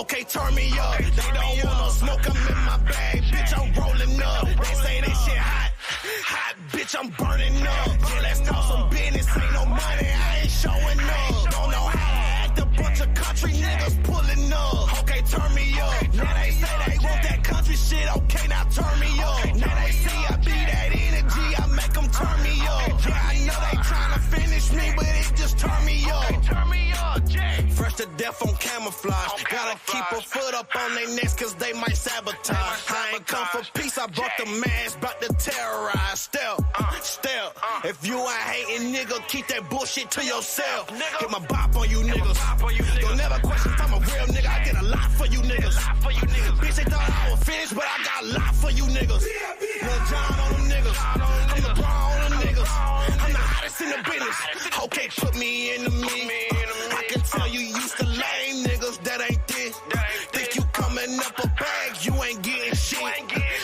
Okay, turn me up. They don't want no smoke, I'm in my bag. Bitch, I'm rolling up. They say that shit hot. Hot, bitch, I'm burning up. Yeah, let's talk some business. Ain't no money, I ain't showing up. Don't know how to act. A bunch of country niggas pulling up. Okay, turn me up. Now they say they want that country shit. Okay, now turn me up. Now they see I be that energy. I make them turn me up. Yeah, I know they trying to finish me, but it just turn me up. Turn me up, Jay. Fresh to death on camouflage. Gotta keep a foot up on their necks cause they might sabotage. I ain't come for peace, I brought the mask, bout to terrorize. Step. If you ain't hating, nigga, keep that bullshit to yourself. Hit my bop on you niggas. Don't never question if I'm a real nigga. I get a lot for you niggas. Bitch, they thought I was finished, but I got a lot for you niggas. Lil John on them niggas. I'm the bra on them niggas. I'm the hottest in the business. Okay, put me in the mix. I can tell you used to lame niggas that ain't this. Think you coming up a bag, you ain't getting shit.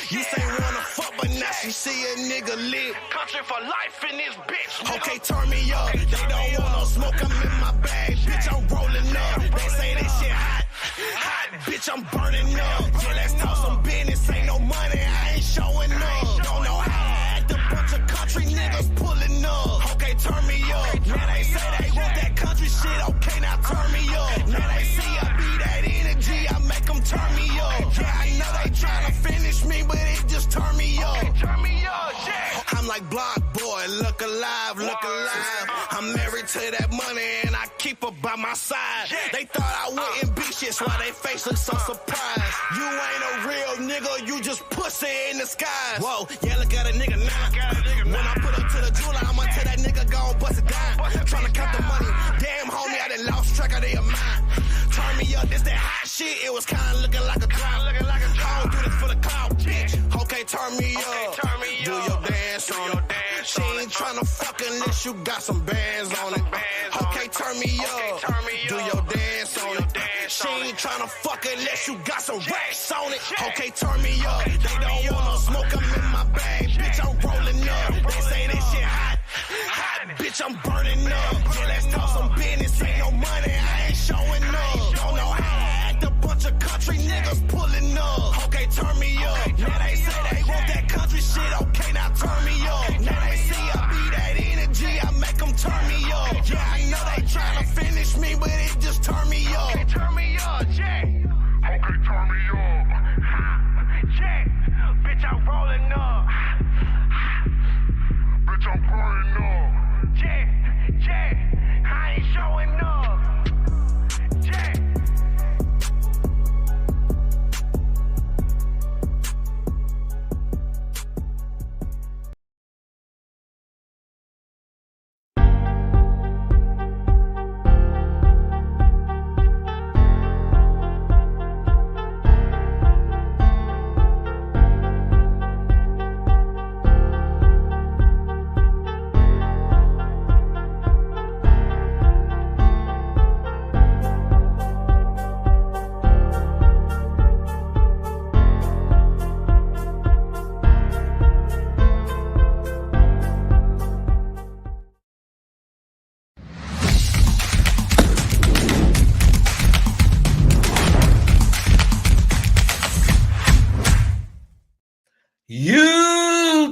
You say wanna fuck, but now she see a nigga lit. Country for life in this bitch. Okay, turn me up. They don't want no smoke, I'm in my bag. Bitch, I'm rolling up. They say that shit hot. Hot, bitch, I'm burning up. Yeah, let's talk some business. Ain't no money, I ain't showing up. Don't know how to act. A bunch of country niggas pulling up. Okay, turn me up. Now they say they want that country shit. Okay, now turn me up. Now they see I be that energy. I make them turn me up. Yeah, I know they trying to finish me, but it just turn me up. Turn me up, yeah. I'm like Block Boy, look alive, look alive. I'm married to that money and I keep her by my side. They thought I wouldn't be shit, so why they face look so surprised. You ain't a real nigga, you just pussy in the skies. Whoa, yeah, look at a nigga now. When I put up to the jeweler, I'ma tell that nigga go and bust it down. Tryna count the money, damn homie, I done lost track of their mind. Turn me up, this that hot shit, it was kinda looking like a drought. I don't do this for the clout, bitch. Okay, turn me up. Do your dance on it. She ain't tryna fuck unless you got some bands on it. Okay, turn me up. Do your dance on it. She ain't tryna fuck unless you got some racks on it. Okay, turn me up. They don't want no smoke, I'm in my bag. Bitch, I'm rolling up. They say that shit hot. Hot, bitch, I'm burning up. Yeah, let's talk some business. Ain't no money, I ain't showing up. Don't know how to act. A bunch of country niggas pulling up. Okay, turn me up. Now they say they want that country shit. Okay, now turn me up. Now they see I be that energy. I make them turn me up. Yeah, I know they trying to finish me, but it just turn me up. Okay, turn me up, Jay. Okay, turn me up. Jay, bitch, I'm rolling up. Bitch, I'm burning up. Jay, I ain't showing up. Jay.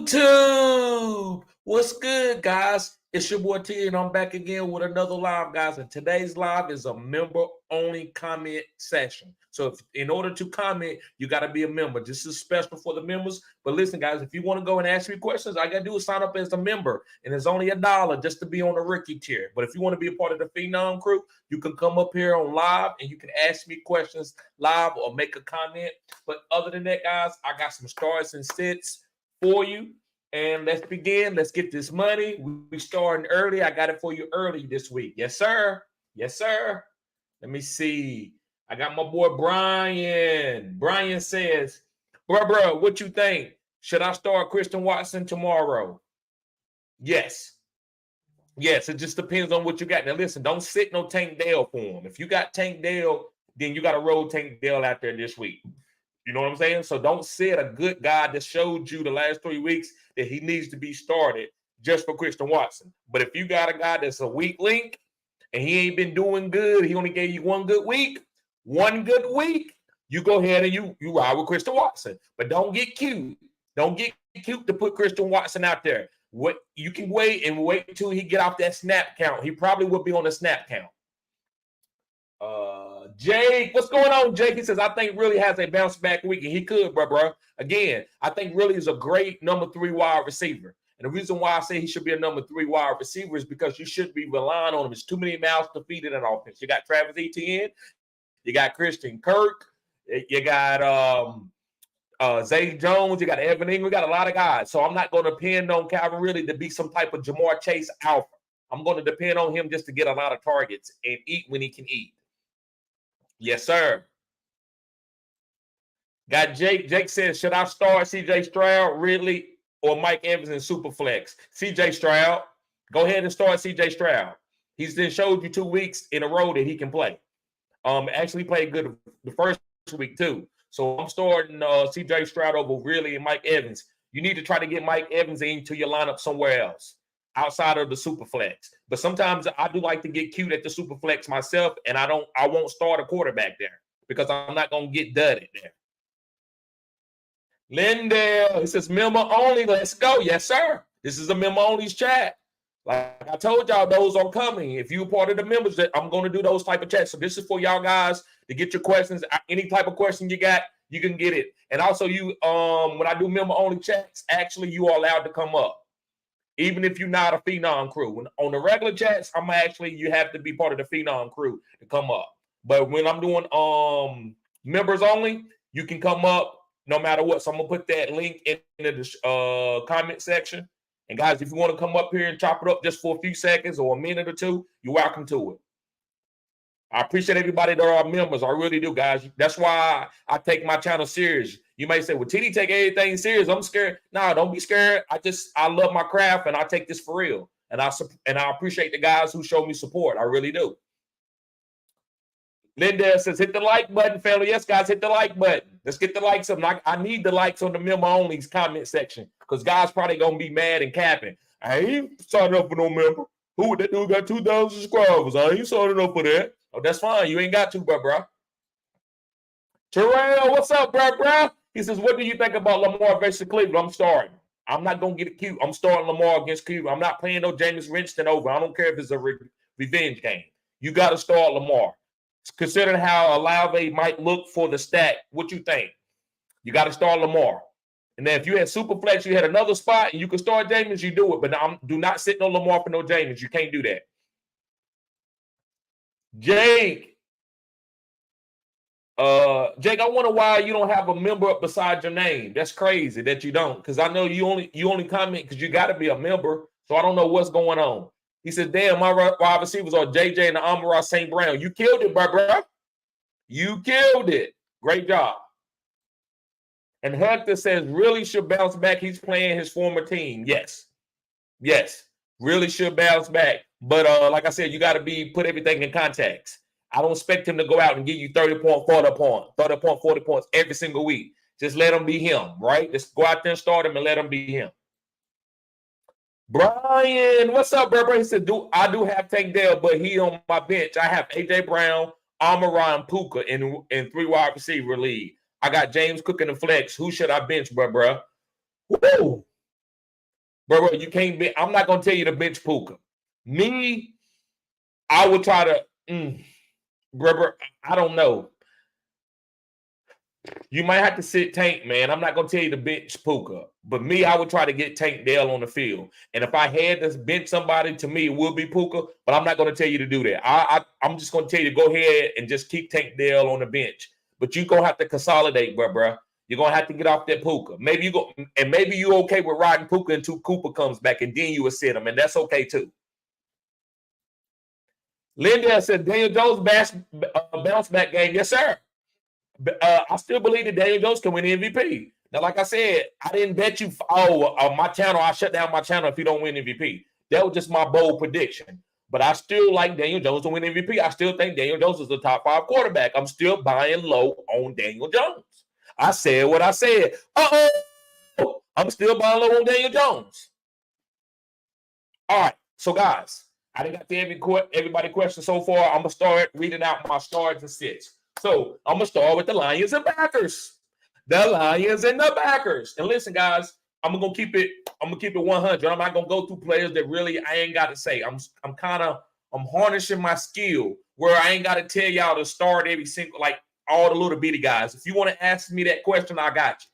YouTube, what's good, guys? It's your boy T, and I'm back again with another live, guys. And today's live is a member-only comment session. So in order to comment, you got to be a member. This is special for the members. But listen, guys, if you want to go and ask me questions, all you got to do is sign up as a member. And it's only $1 just to be on the rookie tier. But if you want to be a part of the Phenom crew, you can come up here on live and you can ask me questions live or make a comment. But other than that, guys, I got some starts and sits for you. And let's begin. Let's get this money. We starting early. I got it for you early this week. Yes, sir. Yes, sir. Let me see. I got my boy Brian. Brian says, bro, what you think? Should I start Christian Watson tomorrow? Yes. Yes, it just depends on what you got. Now, listen, don't sit no Tank Dell for him. If you got Tank Dell, then you got to roll Tank Dell out there this week. You know what I'm saying? So don't sit a good guy that showed you the last 3 weeks that he needs to be started just for Christian Watson. But if you got a guy that's a weak link and he ain't been doing good, he only gave you one good week, One good week, you go ahead and you ride with Christian Watson. But don't get cute. Don't get cute to put Christian Watson out there. What you can wait until he get off that snap count. He probably will be on the snap count. Jake, what's going on, Jake? He says, I think really has a bounce back week, and he could, bro. Again, I think really is a great number 3 wide receiver. And the reason why I say he should be a number 3 wide receiver is because you should be relying on him. There's too many mouths to feed in an offense. You got Travis Etienne, you got Christian Kirk, you got Zay Jones, you got Evan Ingram, we got a lot of guys. So I'm not going to depend on Calvin really to be some type of Jamar Chase alpha. I'm going to depend on him just to get a lot of targets and eat when he can eat. Yes, sir. Got Jake. Jake says, should I start CJ Stroud, Ridley, or Mike Evans in Superflex? CJ Stroud. Go ahead and start CJ Stroud. He's then showed you 2 weeks in a row that he can play. Actually played good the first week too. So I'm starting CJ Stroud over Ridley and Mike Evans. You need to try to get Mike Evans into your lineup somewhere else outside of the Superflex. But sometimes I do like to get cute at the Superflex myself, and I won't start a quarterback there because I'm not going to get dudded there. Lindell, he says, member only, let's go. Yes, sir. This is a member only chat. Like I told y'all, those are coming. If you're part of the members, that I'm going to do those type of chats. So this is for y'all guys to get your questions. Any type of question you got, you can get it. And also you, when I do member only chats, actually you are allowed to come up. Even if you're not a Phenom crew. When, on the regular chats, you have to be part of the Phenom crew to come up. But when I'm doing members only, you can come up no matter what. So I'm going to put that link in the comment section. And guys, if you want to come up here and chop it up just for a few seconds or a minute or two, you're welcome to it. I appreciate everybody that are members. I really do, guys. That's why I take my channel serious. You may say, well, TD take everything serious. I'm scared. No, don't be scared. I love my craft and I take this for real. And I appreciate the guys who show me support. I really do. Linda says, hit the like button, family. Yes, guys, hit the like button. Let's get the likes up. I need the likes on the member only comment section because guys probably going to be mad and capping. I ain't signing up for no member. Who that dude got 2,000 subscribers? I ain't signing up for that. Oh, that's fine. You ain't got to, bro. Terrell, what's up, bro? He says, what do you think about Lamar versus Cleveland? I'm starting. I'm not going to get it cute. I'm starting Lamar against Cleveland. I'm not playing no Jameis Winston over. I don't care if it's a revenge game. You got to start Lamar. Considering how Olave might look for the stack, what you think? You got to start Lamar. And then if you had Superflex, you had another spot, and you can start Jameis, you do it. But do not sit no Lamar for no Jameis. You can't do that. Jake, I wonder why you don't have a member up beside your name. That's crazy that you don't, because I know you only comment because you got to be a member. So I don't know what's going on. He said, damn, my wide receivers are JJ and the Amari St. Brown. You killed it, bro. You killed it. Great job. And Hector says, really should bounce back. He's playing his former team. Yes. Really should bounce back. But like I said, you got to put everything in context. I don't expect him to go out and give you 30 point, 40 points every single week. Just let him be him, right? Just go out there and start him and let him be him. Brian, what's up, bro? He said, I do have Tank Dell, but he on my bench. I have AJ Brown, Amari, and Puka in 3 wide receiver league. I got James Cook in the flex. Who should I bench, bro? Woo! Bro, you can't bench. I'm not going to tell you to bench Puka. Me, I would try to, bro, I don't know. You might have to sit Tank, man. I'm not going to tell you to bench Puka. But me, I would try to get Tank Dell on the field. And if I had to bench somebody, to me, it would be Puka. But I'm not going to tell you to do that. I'm just going to tell you to go ahead and just keep Tank Dell on the bench. But you're going to have to consolidate, bro. You're going to have to get off that Puka. Maybe you're okay with riding Puka until Cooper comes back, and then you will sit him. And that's okay, too. Linda said, Daniel Jones bounce back game. Yes, sir. I still believe that Daniel Jones can win MVP. Now, like I said, I didn't bet you, my channel, I shut down my channel if you don't win MVP. That was just my bold prediction. But I still like Daniel Jones to win MVP. I still think Daniel Jones is the top 5 quarterback. I'm still buying low on Daniel Jones. I said what I said. I'm still buying low on Daniel Jones. All right. So, guys, I didn't got to everybody questions so far. I'm going to start reading out my starts and sits. So I'm gonna start with the Lions and Packers. The Lions and the Packers. And listen, guys, I'm gonna keep it 100. I'm not gonna go through players that really I ain't got to say. I'm harnessing my skill where I ain't got to tell y'all to start every single, like all the little bitty guys. If you want to ask me that question, I got you.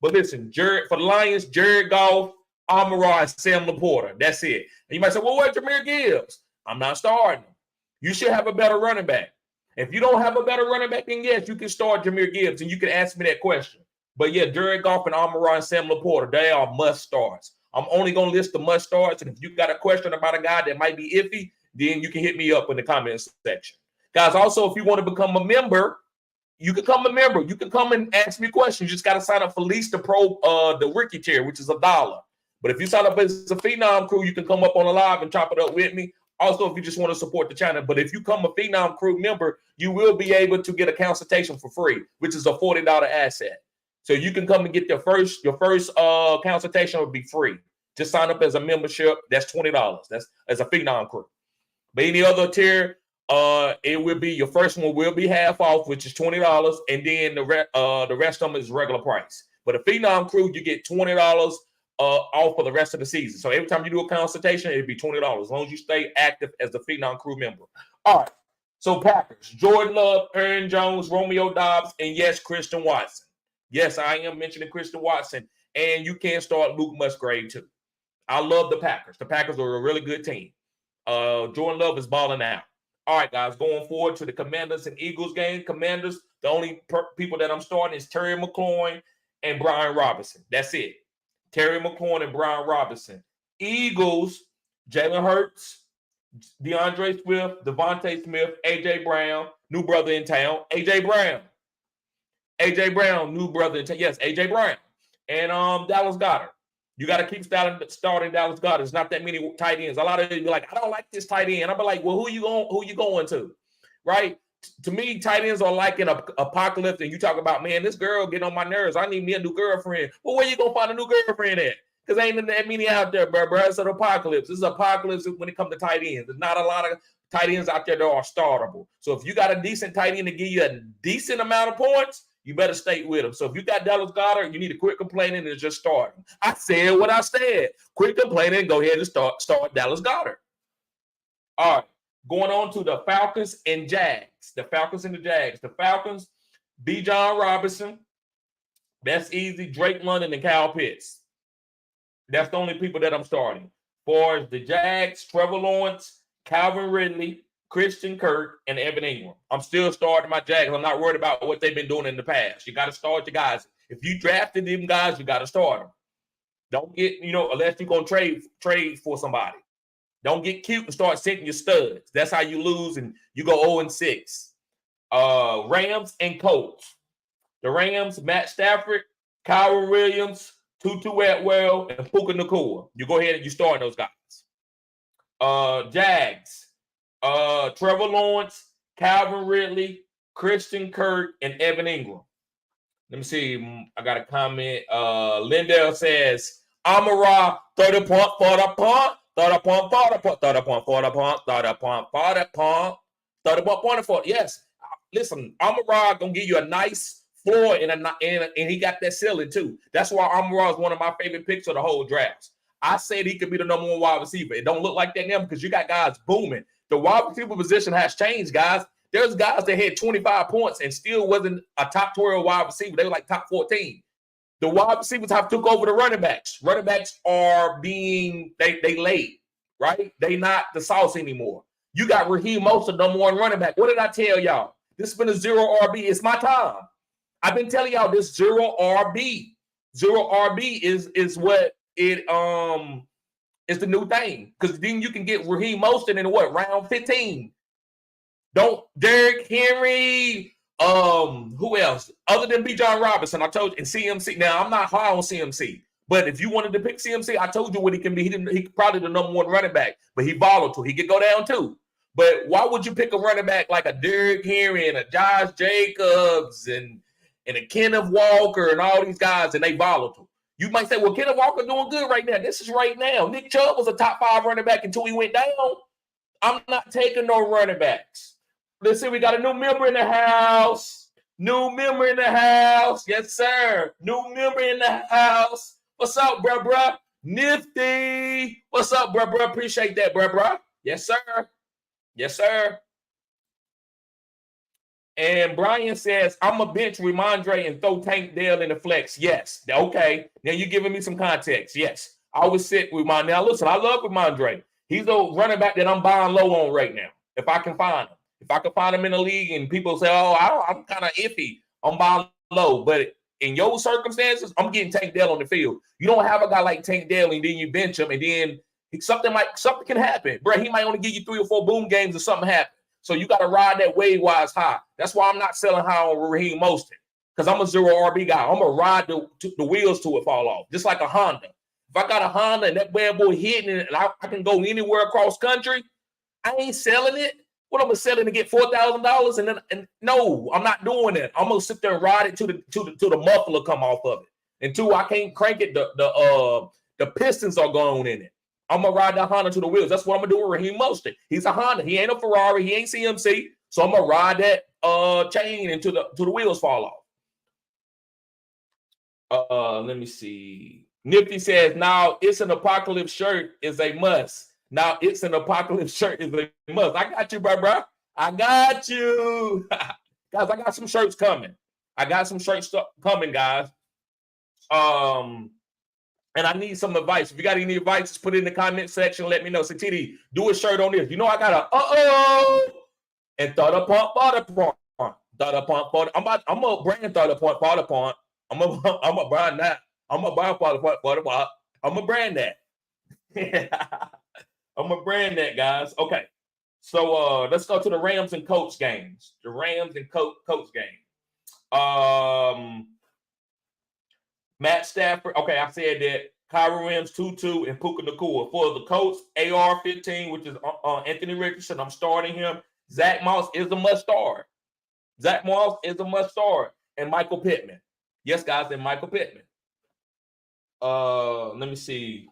But listen, for the Lions, Jared Goff, Amari, and Sam Laporta. That's it. And you might say, well, where's Jahmyr Gibbs? I'm not starting him. You should have a better running back. If you don't have a better running back, then yes, you can start Jahmyr Gibbs, and you can ask me that question. But yeah, Jared Goff and Amari and Sam Laporta, they are must starts. I'm only going to list the must starts, and if you got a question about a guy that might be iffy, then you can hit me up in the comments section. Guys, also, if you want to become a member, you can come a member. You can come and ask me questions. You just got to sign up for Lease the Pro, the Rookie Tier, which is $1. But if you sign up as a Phenom Crew, you can come up on the live and chop it up with me. Also, if you just want to support the channel. But if you come a Phenom Crew member, you will be able to get a consultation for free, which is a $40 asset. So you can come and get your first consultation will be free. Just sign up as a membership. That's $20. That's as a Phenom Crew. But any other tier, it will be your first one will be half off, which is $20, and then the rest of them is regular price. But a Phenom Crew, you get $20 off for the rest of the season. So every time you do a consultation, it'd be $20 as long as you stay active as the Phenom Crew member. All right. So Packers, Jordan Love, Aaron Jones, Romeo Doubs, and yes, Christian Watson. Yes, I am mentioning Christian Watson, and you can start Luke Musgrave too. I love the Packers. The Packers are a really good team. Jordan Love is balling out. All right, guys, going forward to the Commanders and Eagles game. Commanders, the only people that I'm starting is Terry McLaurin and Brian Robinson. That's it. Terry McLaurin and Brian Robinson. Eagles, Jalen Hurts, DeAndre Swift, Devontae Smith, A.J. Brown, new brother in town. A.J. Brown, new brother in town. Yes, A.J. Brown. And Dallas Goedert. You got to keep starting Dallas Goedert. There's not that many tight ends. A lot of you be like, I don't like this tight end. I'm like, well, who you going to? Right? To me, tight ends are like an apocalypse, and you talk about, man, this girl getting on my nerves. I need me a new girlfriend. Well, where you going to find a new girlfriend at? Because ain't that many out there, bro. It's an apocalypse. This is apocalypse when it comes to tight ends. There's not a lot of tight ends out there that are startable. So if you got a decent tight end to give you a decent amount of points, you better stay with him. So if you got Dallas Goedert, you need to quit complaining and just start him. I said what I said. Quit complaining and go ahead and start Dallas Goedert. All right. Going on to the Falcons and Jags. The Falcons and the Jags. The Falcons, Bijan Robinson. That's easy. Drake London and Kyle Pitts. That's the only people that I'm starting. For the Jags, Trevor Lawrence, Calvin Ridley, Christian Kirk, and Evan Ingram. I'm still starting my Jags. I'm not worried about what they've been doing in the past. You got to start your guys. If you drafted them guys, you got to start them. Don't get, unless you're going to trade for somebody. Don't get cute and start sitting your studs. That's how you lose and you go 0-6. Rams and Colts. The Rams, Matt Stafford, Kyron Williams, Tutu Atwell, and Puka Nacua. You go ahead and you start those guys. Jags. Trevor Lawrence, Calvin Ridley, Christian Kirk, and Evan Ingram. Let me see. I got a comment. Lindell says, Amara, 30 point for the punt, 30 point for the punt, 30 point for the punt, 30 point for the punt, 30 point for the. Yes. Listen, Amara going to give you a nice floor and he got that ceiling too. That's why Amara is one of my favorite picks of the whole draft. I said he could be the number one wide receiver. It don't look like that now because you got guys booming. The wide receiver position has changed, guys. There's guys that had 25 points and still wasn't a top 12 wide receiver. They were like top 14. The wide receivers have took over the running backs. Running backs are being, they late, right? They not the sauce anymore. You got Raheem Mostert, number one running back. What did I tell y'all? This has been a zero RB. It's my time. I've been telling y'all this zero RB. Zero RB is what it is the new thing. Because then you can get Raheem Mostert in what, round 15. Don't Derrick Henry, who else? Other than Bijan Robinson, I told you, and CMC. Now, I'm not high on CMC, but if you wanted to pick CMC, I told you what he can be. He probably the number one running back, but he volatile. He could go down too. But why would you pick a running back like a Derrick Henry and a Josh Jacobs and a Kenneth Walker and all these guys, and they volatile? You might say, well, Kenneth Walker doing good right now. This is right now. Nick Chubb was a top 5 running back until he went down. I'm not taking no running backs. Let's see, we got a new member in the house. New member in the house. Yes, sir. New member in the house. What's up, bruh? Nifty. What's up, bruh? Appreciate that, bruh. Yes, sir. Yes, sir. And Brian says, I'm a bench Ramondre and throw Tank Dell in the flex. Yes. Okay. Now you're giving me some context. Yes. I would sit with my. Now, listen, I love Ramondre. He's a running back that I'm buying low on right now. If I can find him. If I can find him in the league and people say, oh, I'm kind of iffy, I'm buying low. But in your circumstances, I'm getting Tank Dell on the field. You don't have a guy like Tank Dell and then you bench him and then something can happen. Bro, he might only give you 3 or 4 boom games or something happen. So you got to ride that wave-wise high. That's why I'm not selling high on Raheem Mostert because I'm a 0 RB guy. I'm going to ride the wheels to it fall off, just like a Honda. If I got a Honda and that bad boy hitting it and I can go anywhere across country, I ain't selling it. What, I'm going to sell it to get $4,000? And no, I'm not doing that. I'm going to sit there and ride it till the muffler come off of it. Until I can't crank it, the pistons are going in it. I'm going to ride that Honda to the wheels. That's what I'm going to do with Raheem Mostert. He's a Honda. He ain't a Ferrari. He ain't CMC. So I'm going to ride that chain until the wheels fall off. Let me see. Nifty says, now it's an apocalypse shirt is a must. Now it's an apocalypse shirt is a must. I got you, bro. I got you. Guys, I got some shirts coming. Guys. And I need some advice. If you got any advice, just put it in the comment section. Let me know. Say, TD, do a shirt on this. You know, I got a and thought a pump, I'm a brand thought a pump. I'm a brand that. I'm a brand I'm a brand that. I'm a brand that, guys. Okay. So let's go to the Rams and Colts games. The Rams and Colts game. Matt Stafford. Okay, I said that. Kyrie Williams, 2-2, and Puka Nacua. For the Colts, AR-15, which is Anthony Richardson. I'm starting him. Zach Moss is a must-start. And Michael Pittman. Yes, guys, and Michael Pittman. Let me see.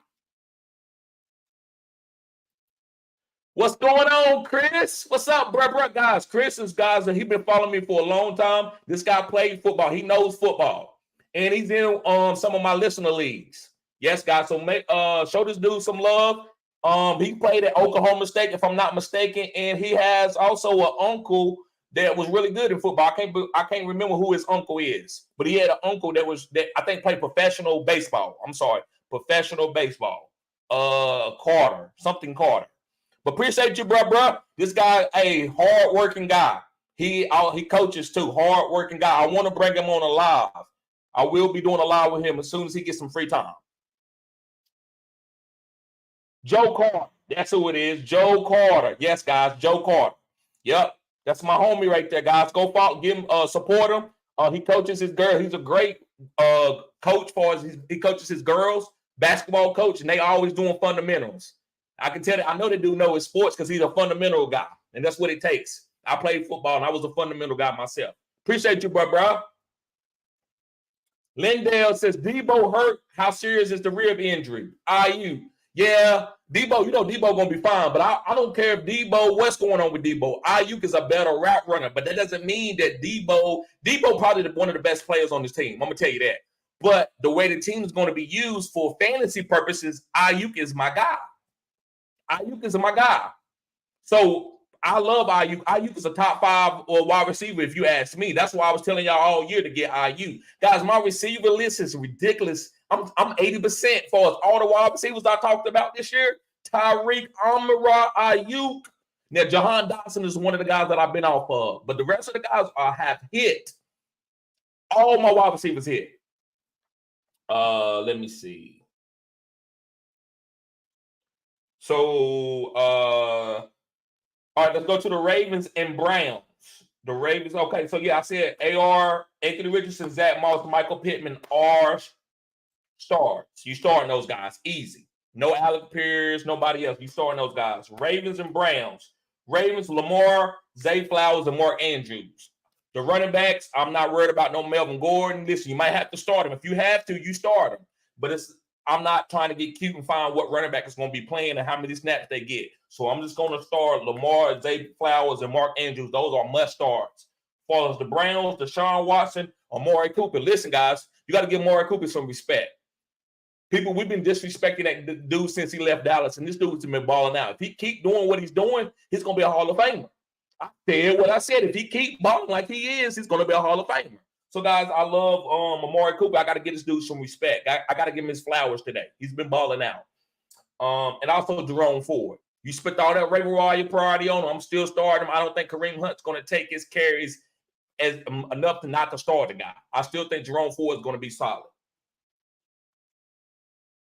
What's going on, Chris? What's up, bruh? Guys, Chris is guys that he's been following me for a long time. This guy played football. He knows football. And he's in some of my listener leagues. Yes, guys. So show this dude some love. He played at Oklahoma State, if I'm not mistaken, and he has also an uncle that was really good in football. I can't remember who his uncle is, but he had an uncle that I think played professional baseball. Professional baseball. Carter. But appreciate you, bro. This guy, a hard-working guy. He coaches too. Hard-working guy. I want to bring him on a live. I will be doing a live with him as soon as he gets some free time. Joe Carter. That's who it is. Joe Carter. Yes, guys. Joe Carter. Yep. That's my homie right there, guys. Go follow, give him, support him. He coaches his girl. He's a great coach he coaches his girls, basketball coach, and they always doing fundamentals. I can tell that. I know they do know his sports because he's a fundamental guy, and that's what it takes. I played football, and I was a fundamental guy myself. Appreciate you, bro. Lindell says, Debo hurt. How serious is the rib injury? IU. Yeah, Debo, Debo going to be fine, but I don't care if what's going on with Debo. Ayuk is a better route runner, but that doesn't mean that Debo probably one of the best players on this team. I'm going to tell you that. But the way the team is going to be used for fantasy purposes, Ayuk is my guy. So I love Ayuk. Ayuk is a top 5 wide receiver, if you ask me. That's why I was telling y'all all year to get Ayuk. Guys, my receiver list is ridiculous. I'm 80% for all the wide receivers I talked about this year. Tyreek, Amari, Ayuk. Now, Jahan Dotson is one of the guys that I've been off of. But the rest of the guys have hit. All my wide receivers hit. Let me see. So, all right, let's go to the Ravens and Browns. The Ravens, okay. So, yeah, I said AR, Anthony Richardson, Zach Moss, Michael Pittman are starts. You starting those guys. Easy. No Alec Pierce, nobody else. You starting those guys. Ravens and Browns. Ravens, Lamar, Zay Flowers, and Mark Andrews. The running backs, I'm not worried about no Melvin Gordon. Listen, you might have to start him. If you have to, you start him. But I'm not trying to get cute and find what running back is going to be playing and how many snaps they get. So I'm just going to start Lamar, Zay Flowers, and Mark Andrews. Those are must starts. Follows the Browns, Deshaun Watson, Amari Cooper. Listen, guys, you got to give Amari Cooper some respect. People, we've been disrespecting that dude since he left Dallas, and this dude's been balling out. If he keep doing what he's doing, he's going to be a Hall of Famer. I said what I said. If he keep balling like he is, he's going to be a Hall of Famer. So, guys, I love Amari Cooper. I got to get this dude some respect. I got to give him his flowers today. He's been balling out. And also Jerome Ford. You spent all that regular priority on him. I'm still starting him. I don't think Kareem Hunt's going to take his carries as enough to not to start the guy. I still think Jerome Ford is going to be solid.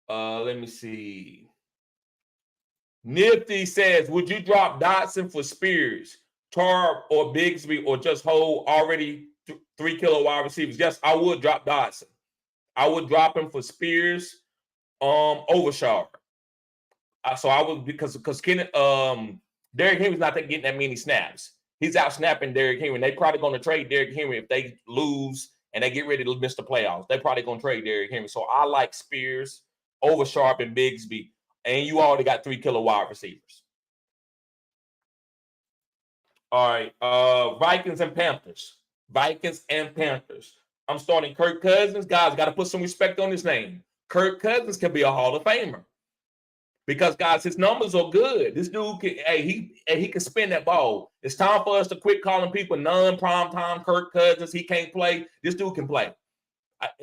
Let me see. Nifty says, would you drop Dotson for Spears, Tarp, or Bigsby, or just hold already 3 kilo wide receivers? Yes, I would drop Dotson. I would drop him for Spears, over Sharp. So I would, because Derrick Henry's not getting that many snaps. He's out snapping Derrick Henry. They probably going to trade Derrick Henry if they lose and they get ready to miss the playoffs. They probably going to trade Derrick Henry. So I like Spears over Sharp and Bigsby. And you already got 3 kilo wide receivers. All right. Vikings and Panthers. Vikings and Panthers. I'm starting Kirk Cousins. Guys, got to put some respect on his name. Kirk Cousins can be a Hall of Famer. Because, guys, his numbers are good. This dude can, he can spin that ball. It's time for us to quit calling people non-prime time Kirk Cousins. He can't play. This dude can play,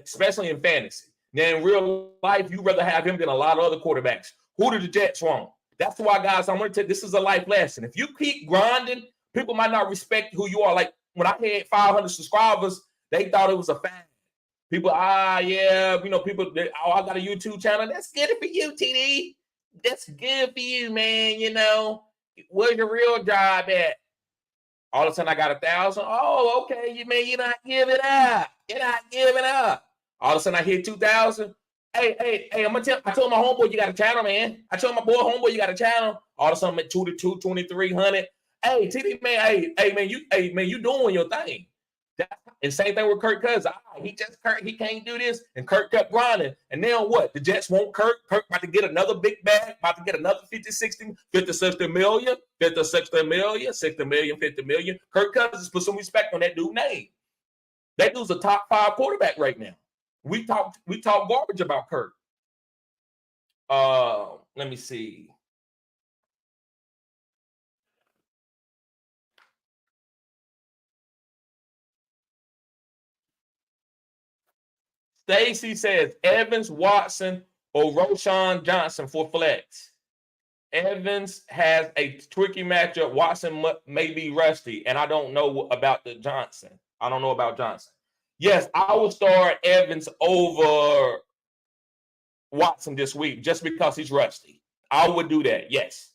especially in fantasy. Now, in real life, you'd rather have him than a lot of other quarterbacks. Who did the Jets want? That's why, guys, I'm going to tell you, this is a life lesson. If you keep grinding, people might not respect who you are. Like, when I had 500 subscribers, they thought it was a fan. People, yeah, people, I got a YouTube channel. That's good for you, TD. That's good for you, man. Where's your real job at? All of a sudden, I got 1,000. Oh, okay, you're not giving up. You're not giving up. All of a sudden, I hit 2,000. Hey, I'm gonna tell. I told my homeboy you got a channel, man. I told my boy homeboy you got a channel. All of a sudden, I'm at 2,300. Hey, TD, man. Hey, man, you doing your thing. And same thing with Kirk Cousins. He can't do this. And Kirk kept grinding. And now what? The Jets want Kirk. Kirk about to get another big bag, about to get another 50, 60 million, 50 million. Kirk Cousins, put some respect on that dude's name. That dude's a top 5 quarterback right now. We talk garbage about Kirk. Let me see. Stacy says Evans, Watson, or Roschon Johnson for flex. Evans has a tricky matchup. Watson may be rusty, and I don't know about the Johnson. I don't know about Johnson. Yes, I will start Evans over Watson this week just because he's rusty. I would do that, yes.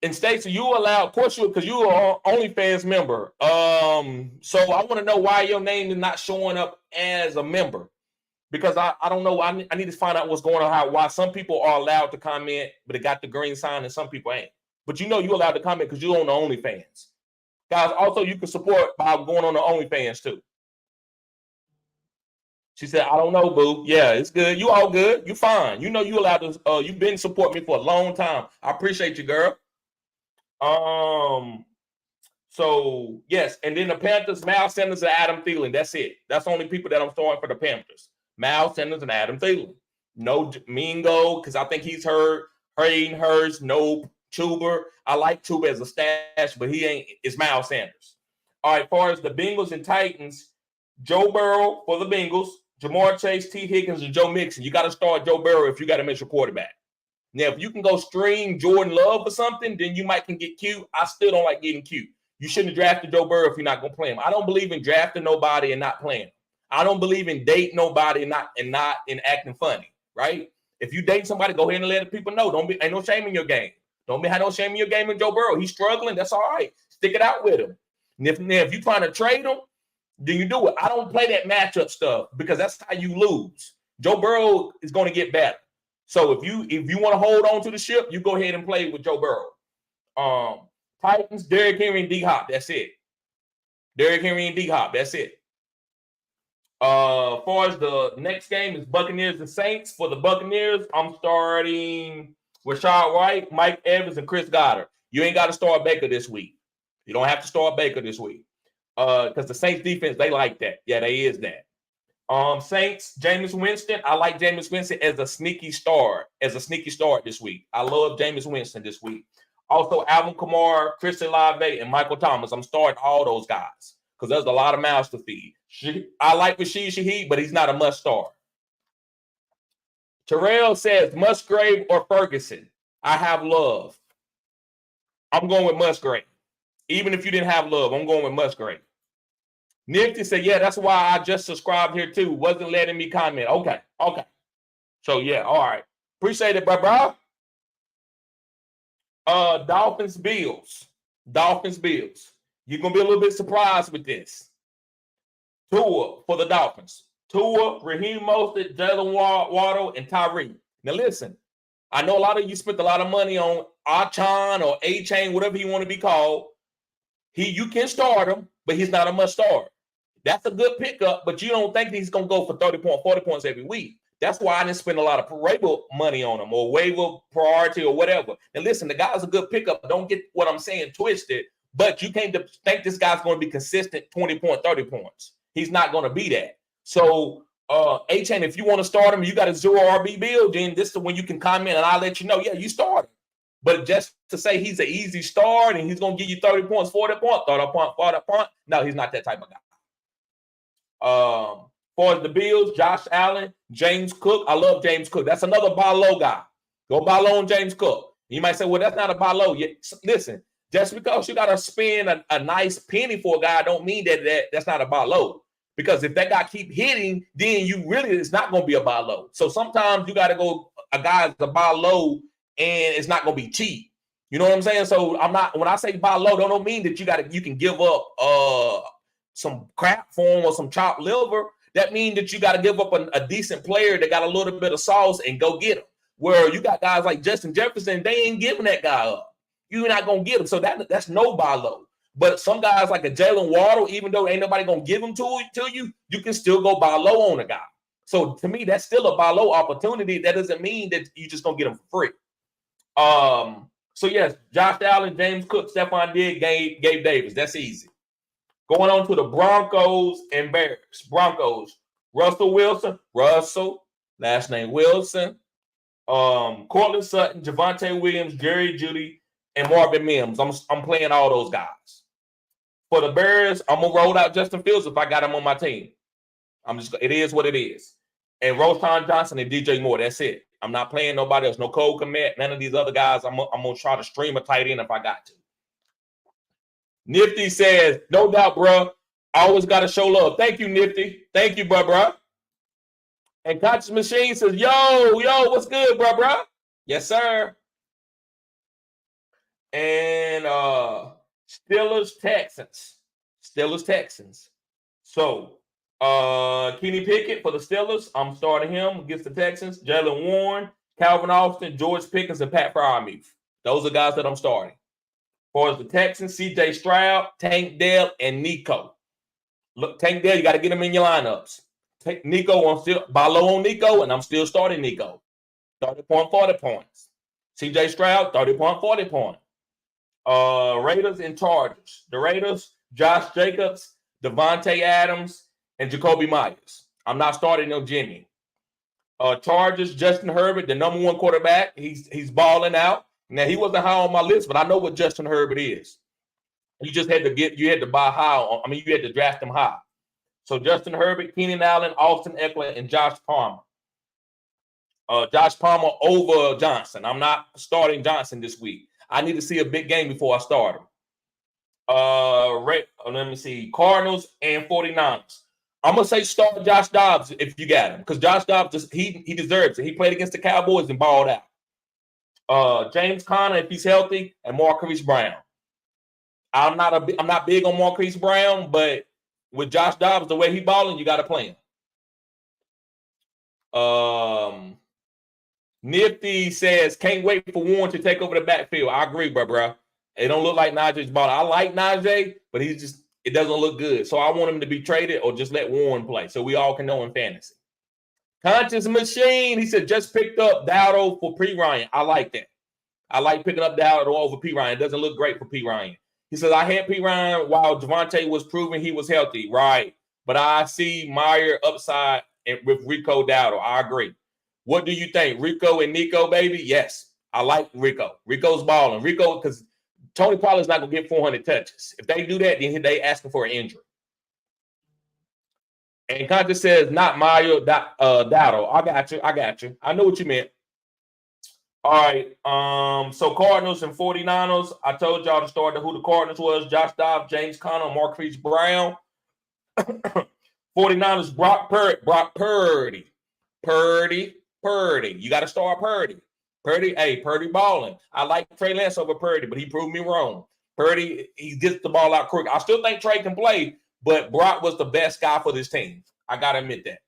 And Stacey, you allow, of course, because you are an OnlyFans member. So I want to know why your name is not showing up as a member. Because I don't know. I need to find out what's going on, why some people are allowed to comment, but it got the green sign, and some people ain't. But you're allowed to comment because you're on the OnlyFans. Guys, also, you can support by going on the OnlyFans, too. She said, I don't know, boo. Yeah, it's good. You all good. You fine. You allowed to, you've been supporting me for a long time. I appreciate you, girl. So, yes. And then the Panthers, Miles Sanders and Adam Thielen. That's it. That's the only people that I'm starting for the Panthers. Miles Sanders and Adam Thielen. No Mingo, because I think he's hurt. Hayden Hurst. No Chuba. I like Chuba as a stash, but he ain't. It's Miles Sanders. All right, as far as the Bengals and Titans, Joe Burrow for the Bengals, Jamar Chase, T. Higgins, and Joe Mixon. You got to start Joe Burrow if you got to miss your quarterback. Now, if you can go stream Jordan Love or something, then you might can get cute. I still don't like getting cute. You shouldn't have drafted Joe Burrow if you're not going to play him. I don't believe in drafting nobody and not playing him. I don't believe in dating nobody and not in acting funny, right? If you date somebody, go ahead and let people know. Ain't no shame in your game. Don't have no shame in your game in Joe Burrow. He's struggling. That's all right. Stick it out with him. And if you're trying to trade him, then you do it. I don't play that matchup stuff because that's how you lose. Joe Burrow is going to get better. So if you want to hold on to the ship, you go ahead and play with Joe Burrow. Titans, Derrick Henry, and D-Hop. That's it. Derrick Henry and D-Hop. That's it. far as the next game is Buccaneers and Saints. For the Buccaneers, I'm starting Rashad White, Mike Evans, and Chris Goddard. You ain't got to start Baker this week. You don't have to start Baker this week. Because the Saints defense, they like that. Yeah, they is that. Saints, Jameis Winston. I like Jameis Winston as a sneaky start this week. I love Jameis Winston this week. Also, Alvin Kamara, Christian Olave, and Michael Thomas. I'm starting all those guys because there's a lot of mouths to feed. I like Rashid Shaheed, but he's not a must start. Terrell says Musgrave or Ferguson. I have Love. I'm going with Musgrave. Even if you didn't have Love, I'm going with Musgrave. Nifty said, yeah, that's why I just subscribed here too. Wasn't letting me comment. Okay. So, yeah, all right. Appreciate it, bro. Dolphins, Bills. You're going to be a little bit surprised with this. Tua for the Dolphins. Tua, Raheem Mostert, Jalen Waddle, and Tyree. Now, listen. I know a lot of you spent a lot of money on Achan or A-Chain, whatever you want to be called. You can start him, but he's not a must start. That's a good pickup, but you don't think he's going to go for 30 points, 40 points every week. That's why I didn't spend a lot of waiver money on him or waiver priority or whatever. And listen, the guy's a good pickup. Don't get what I'm saying twisted, but you can't think this guy's going to be consistent 20 points, 30 points. He's not going to be that. So, A-Chain, if you want to start him, you got a 0 RB build, then this is when you can comment and I'll let you know, yeah, you start him. But just to say he's an easy start and he's going to give you 30 points, 40 points, 30 points, 40 points, no, he's not that type of guy. For the Bills, Josh Allen, James Cook. I love James Cook. That's another buy low guy. Go buy low on James Cook. You might say, well, that's not a buy low. Listen, just because you got to spend a nice penny for a guy don't mean that's not a buy low. Because if that guy keep hitting, then it's not going to be a buy low. So sometimes you got to go, a guy's a buy low and it's not going to be cheap. You know what I'm saying? So when I say buy low, don't mean that you can give up some crap for him or some chopped liver. That means that you got to give up a decent player that got a little bit of sauce and go get him. Where you got guys like Justin Jefferson, they ain't giving that guy up. You're not going to get him. So that's no buy low. But some guys like a Jalen Waddle, even though ain't nobody going to give him to you, you can still go buy low on a guy. So to me, that's still a buy low opportunity. That doesn't mean that you just going to get him for free. So yes, Josh Allen, James Cook, Stephon Diggs, Gabe Davis. That's easy. Going on to the Broncos and Bears. Broncos, Russell Wilson, last name Wilson, Cortland Sutton, Javonte Williams, Jerry Jeudy, and Marvin Mims. I'm playing all those guys. For the Bears, I'm gonna roll out Justin Fields if I got him on my team. It is what it is. And Roshan Johnson and DJ Moore. That's it. I'm not playing nobody else. No Cole Kmet, none of these other guys. I'm gonna try to stream a tight end if I got to. Nifty says, no doubt, bro. I always got to show love. Thank you, Nifty. Thank you, bro. And Conscious Machine says, yo, what's good, bro? Yes, sir. And Steelers, Texans. So, Kenny Pickett for the Steelers. I'm starting him against the Texans. Jalen Warren, Calvin Austin, George Pickens, and Pat Freiermuth. Those are guys that I'm starting. For the Texans, C.J. Stroud, Tank Dell, and Nico. Look, Tank Dell, you got to get him in your lineups. Take Nico, I'm still buy low on Nico, and I'm still starting Nico. 30 point, 40 points. C.J. Stroud, 30 point, 40 point. Raiders and Chargers. The Raiders, Josh Jacobs, Devontae Adams, and Jacoby Myers. I'm not starting no Jimmy. Chargers, Justin Herbert, the number one quarterback. He's balling out. Now, he wasn't high on my list, but I know what Justin Herbert is. You just had to buy high. You had to draft him high. So Justin Herbert, Keenan Allen, Austin Eckler, and Josh Palmer. Josh Palmer over Johnson. I'm not starting Johnson this week. I need to see a big game before I start him. Let me see. Cardinals and 49ers. I'm going to say start Josh Dobbs if you got him. Because Josh Dobbs, he deserves it. He played against the Cowboys and balled out. James Conner, if he's healthy, and Marquise Brown. I'm not big on Marquise Brown, but with Josh Dobbs, the way he balling, you got to play him. Nifty says, can't wait for Warren to take over the backfield. I agree, bro. It don't look like Najee's balling. I like Najee, but he's just it doesn't look good. So I want him to be traded or just let Warren play so we all can know in fantasy. Conscious Machine, he said, just picked up Dowdle for P. Ryan. I like that. I like picking up Dowdle over P. Ryan. It doesn't look great for P. Ryan. He says, I had P. Ryan while Javonte was proving he was healthy. Right. But I see Meyer upside with Rico Dowdle. I agree. What do you think? Rico and Nico, baby? Yes. I like Rico. Rico's balling. Rico, because Tony Pollard's not going to get 400 touches. If they do that, then they asking for an injury. And Conscious says, not Meyer, Dowdle. I got you. I know what you meant. All right. So Cardinals and 49ers. I told y'all to start who the Cardinals was. Josh Dobbs, James Conner, Marquise Brown. 49ers, Brock Purdy. You got to start Purdy. Purdy balling. I like Trey Lance over Purdy, but he proved me wrong. Purdy, he gets the ball out quick. I still think Trey can play, but Brock was the best guy for this team. I got to admit that.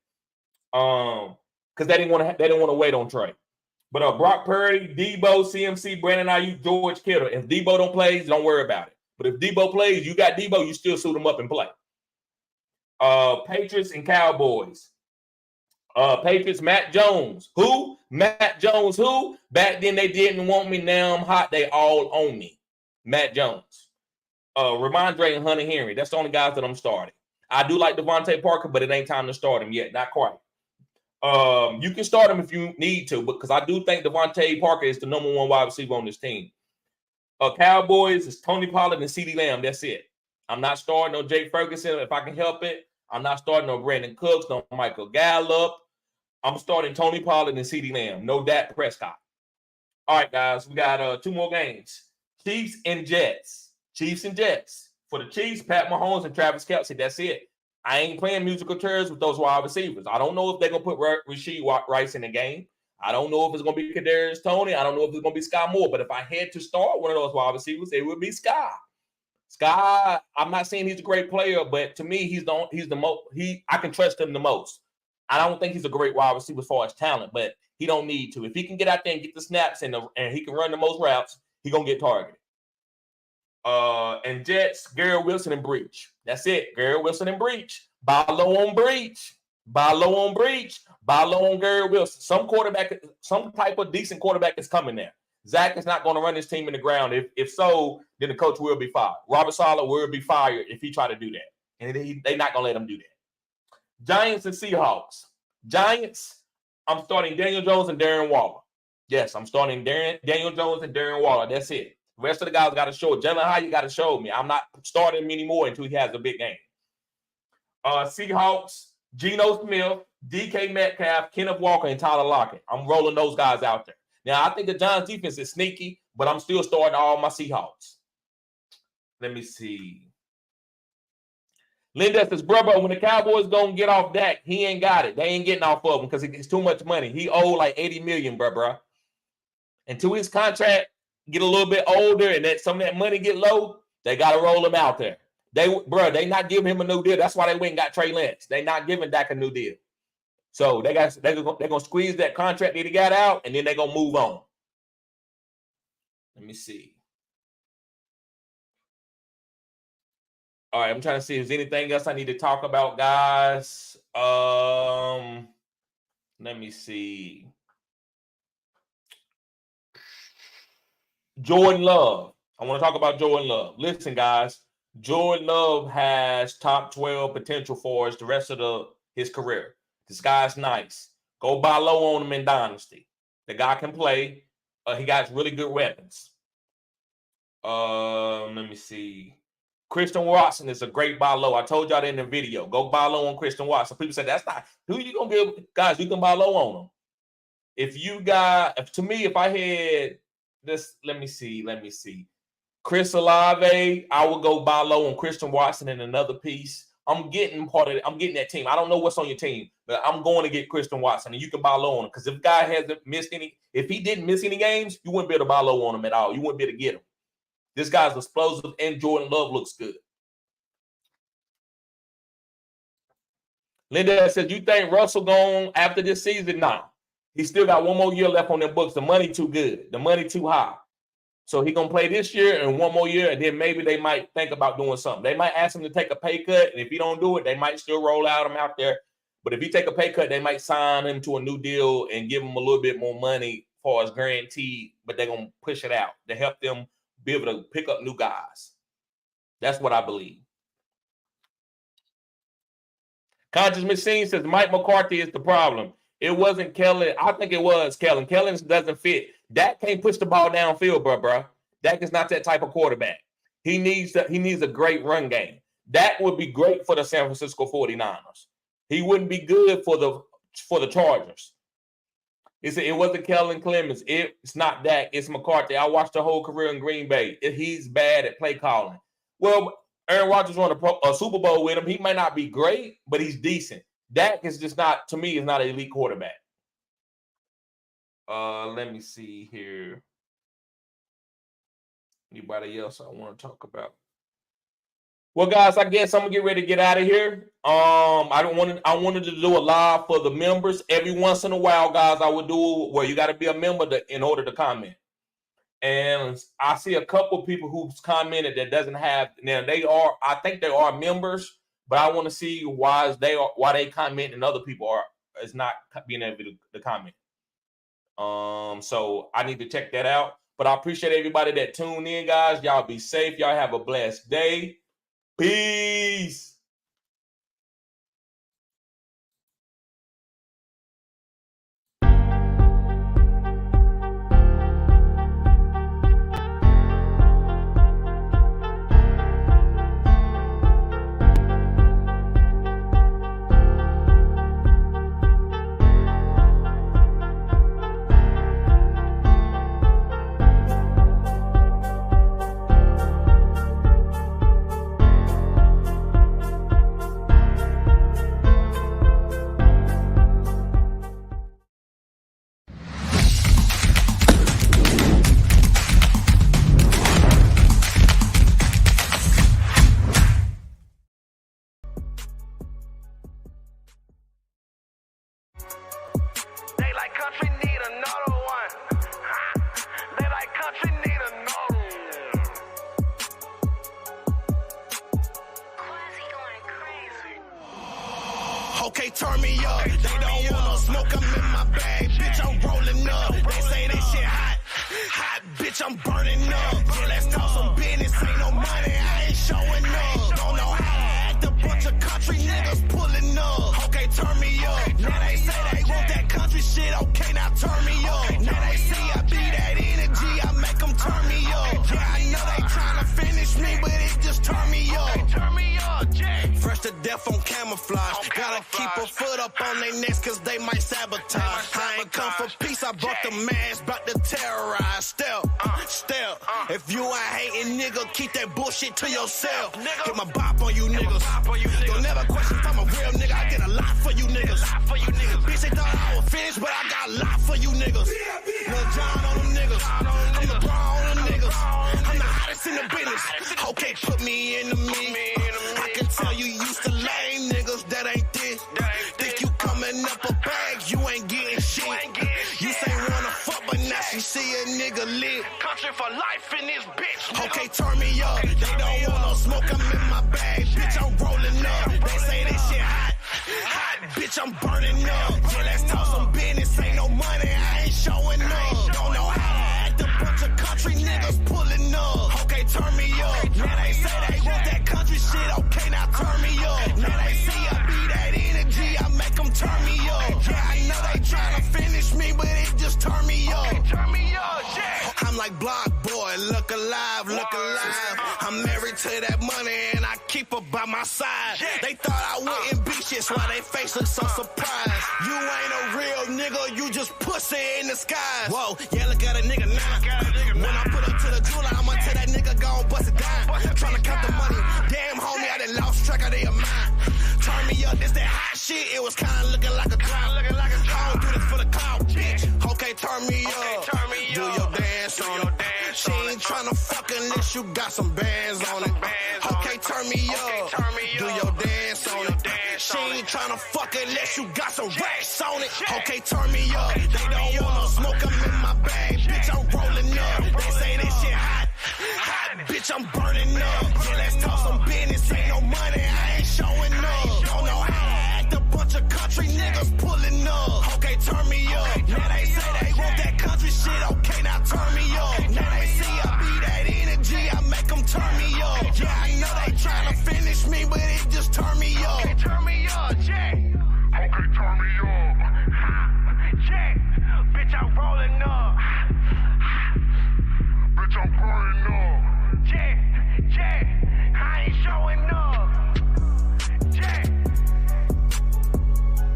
Because they didn't want to wait on Trey. But Brock Purdy, Debo, CMC, Brandon Ayuk, George Kittle. If Debo don't play, don't worry about it. But if Debo plays, you got Debo, you still suit him up and play. Patriots and Cowboys. Patriots, Matt Jones. Who? Matt Jones, who? Back then they didn't want me. Now I'm hot. They all own me. Matt Jones. Ramondre and Hunter Henry. That's the only guys that I'm starting. I do like Devontae Parker, but it ain't time to start him yet. Not quite. You can start him if you need to, because I do think Devontae Parker is the number one wide receiver on this team. Cowboys is Tony Pollard and CeeDee Lamb. That's it. I'm not starting no Jake Ferguson if I can help it. I'm not starting no Brandon Cooks, no Michael Gallup. I'm starting Tony Pollard and CeeDee Lamb. No Dak Prescott. All right, guys, we got 2 more games. Chiefs and Jets. For the Chiefs, Pat Mahomes and Travis Kelce. That's it. I ain't playing musical chairs with those wide receivers. I don't know if they're going to put Rashee Rice in the game. I don't know if it's going to be Kadarius Toney. I don't know if it's going to be Sky Moore. But if I had to start one of those wide receivers, it would be Sky. Sky, I'm not saying he's a great player, but to me, I can trust him the most. I don't think he's a great wide receiver as far as talent, but he don't need to. If he can get out there and get the snaps and he can run the most routes, he's going to get targeted. And Jets, Garrett Wilson and Breach. That's it. Garrett Wilson and Breach. Buy low on Breach. Buy low on Garrett Wilson. Some type of decent quarterback is coming there. Zach is not going to run his team in the ground. If so, then the coach will be fired. Robert Saleh will be fired if he try to do that. And they're not going to let him do that. Giants and Seahawks. Giants, I'm starting Daniel Jones and Darren Waller. Yes, I'm starting Daniel Jones and Darren Waller. That's it. The rest of the guys got to show it. Jalen Hyatt got to show me. I'm not starting him anymore until he has a big game. Seahawks, Geno Smith, DK Metcalf, Kenneth Walker, and Tyler Lockett. I'm rolling those guys out there. Now, I think the Giants defense is sneaky, but I'm still starting all my Seahawks. Let me see. Linda says, brother, when the Cowboys going to get off Dak, he ain't got it. They ain't getting off of him because it's too much money. He owed like $80 million, bro. Until his contract get a little bit older and that some of that money get low, they got to roll him out there. They not giving him a new deal. That's why they went and got Trey Lance. They not giving Dak a new deal. So they're gonna squeeze that contract that he got out, and then they're gonna move on. Let me see. All right, I'm trying to see if there's anything else I need to talk about, guys. Let me see. Jordan Love. I want to talk about Jordan Love. Listen, guys, Jordan Love has top 12 potential for the rest of his career. This guy's nice. Go buy low on him in Dynasty. The guy can play. He got really good weapons. Let me see. Christian Watson is a great buy low. I told y'all that in the video. Go buy low on Christian Watson. People say that's not who you gonna give. Guys, you can buy low on him. If I had this, let me see. Chris Olave, I would go buy low on Christian Watson in another piece. I'm getting that team. I don't know what's on your team, but I'm going to get Christian Watson, and you can buy low on him. Because if he didn't miss any games, you wouldn't be able to buy low on him at all. You wouldn't be able to get him. This guy's explosive, and Jordan Love looks good. Linda says, you think Russell gone after this season? Nah. He still got one more year left on their books. The money too good. The money too high. So he going to play this year and one more year, and then maybe they might think about doing something. They might ask him to take a pay cut, and if he don't do it, they might still roll out him out there. But if he take a pay cut, they might sign him to a new deal and give him a little bit more money as far as guaranteed, but they're going to push it out to help them be able to pick up new guys. That's what I believe. Conscious Machine says Mike McCarthy is the problem. It wasn't Kellen. I think it was Kellen. Kellen doesn't fit. Dak can't push the ball downfield, bro. Dak is not that type of quarterback. He needs a great run game. Dak would be great for the San Francisco 49ers. He wouldn't be good for the Chargers. It wasn't Kellen Clemens. It's not Dak. It's McCarthy. I watched the whole career in Green Bay. He's bad at play calling. Well, Aaron Rodgers won a Super Bowl with him. He might not be great, but he's decent. Dak is just not, to me, is not an elite quarterback. Let me see here. Anybody else I want to talk about? Well, guys, I guess I'm gonna get ready to get out of here. I wanted to do a live for the members. Every once in a while, guys, I would do where you got to be a member in order to comment. And I see a couple people who's commented that doesn't have. Now I think they are members, but I want to see why they comment and other people is not being able to comment. So I need to check that out. But I appreciate everybody that tuned in, guys. Y'all be safe. Y'all have a blessed day. Peace. Okay, turn me up. They don't want no smoke, I'm in my bag. Bitch, I'm rolling up. They say that shit hot. Hot, bitch, I'm burning up. Yeah, let's talk some business. Ain't no money, I ain't showing up. Don't know how to act. A bunch of country niggas pulling up. Okay, turn me up. Now they say they want that country shit. Okay, now turn me up. Now they see I be that energy. I make them turn me up. Yeah, I know they trying to finish me, but it just turn me up. Turn me up, Jay. Fresh to death on camouflage. Gotta keep a foot up on their necks cause they might sabotage. I ain't come for peace, I brought the mask, bout to terrorize. Step. If you ain't hating, nigga, keep that bullshit to yourself. Get my bop on you niggas. Don't never question if I'm a real nigga. I get a lot for you niggas. Bitch, they thought I was finished, but I got a lot for you niggas. Lil John on them niggas. I'm the bra on them niggas. I'm the hottest in the business. Okay, put me in the mix. I can tell you used to lame niggas that ain't this. Think you coming up a bag, you ain't getting shit. You say wanna fuck, but now she see a nigga lit. Country for life in this bitch. Okay, turn me up. They don't want no smoke, I'm in my bag. Bitch, I'm rolling up. They say this shit hot. Hot, bitch, I'm burning up. Yeah, let's talk some business. Ain't no money, I ain't showing up. Don't know how to act. A bunch of country niggas pulling up. Okay, turn me up. Now they say they want that country shit. Okay, now turn me up. Now they see I be that energy. I make them turn me up. Yeah, I know they trying to finish me, but it just turn me up. Okay, turn me up, yeah. I'm like Block Boy, look alive, look alive. I'm married to that money and I keep her by my side. They thought I wouldn't be shit, so they face look so surprised. You ain't a real nigga, you just pussy in the skies. Whoa, yeah, look at a nigga now. When I put up to the jeweler, I'ma tell that nigga go bust it down. Tryna count the money. Damn, homie, I done lost track of their mind. Turn me up, this that hot shit. It was kinda looking like a drought. I don't do this for the clout, bitch. Okay, turn me up. Do your dance on it. She ain't tryna fuck unless you got some bands on it. Okay, turn me up. Do your dance on it. She ain't tryna fuck unless you got some racks on it. Okay, turn me up. They don't want no smoke, I'm in my bag. Bitch, I'm rolling up. They say this shit hot. bitch, I'm burning up. Yeah, let's talk some business, ain't no money, I ain't showing up. Don't know how to act, a bunch of country niggas pulling up. Okay, turn me up. Now they say they want that country shit, okay, now turn me up. Now they see I be that energy, I make them turn me up. Yeah, I know they tryna finish me, but it just turn me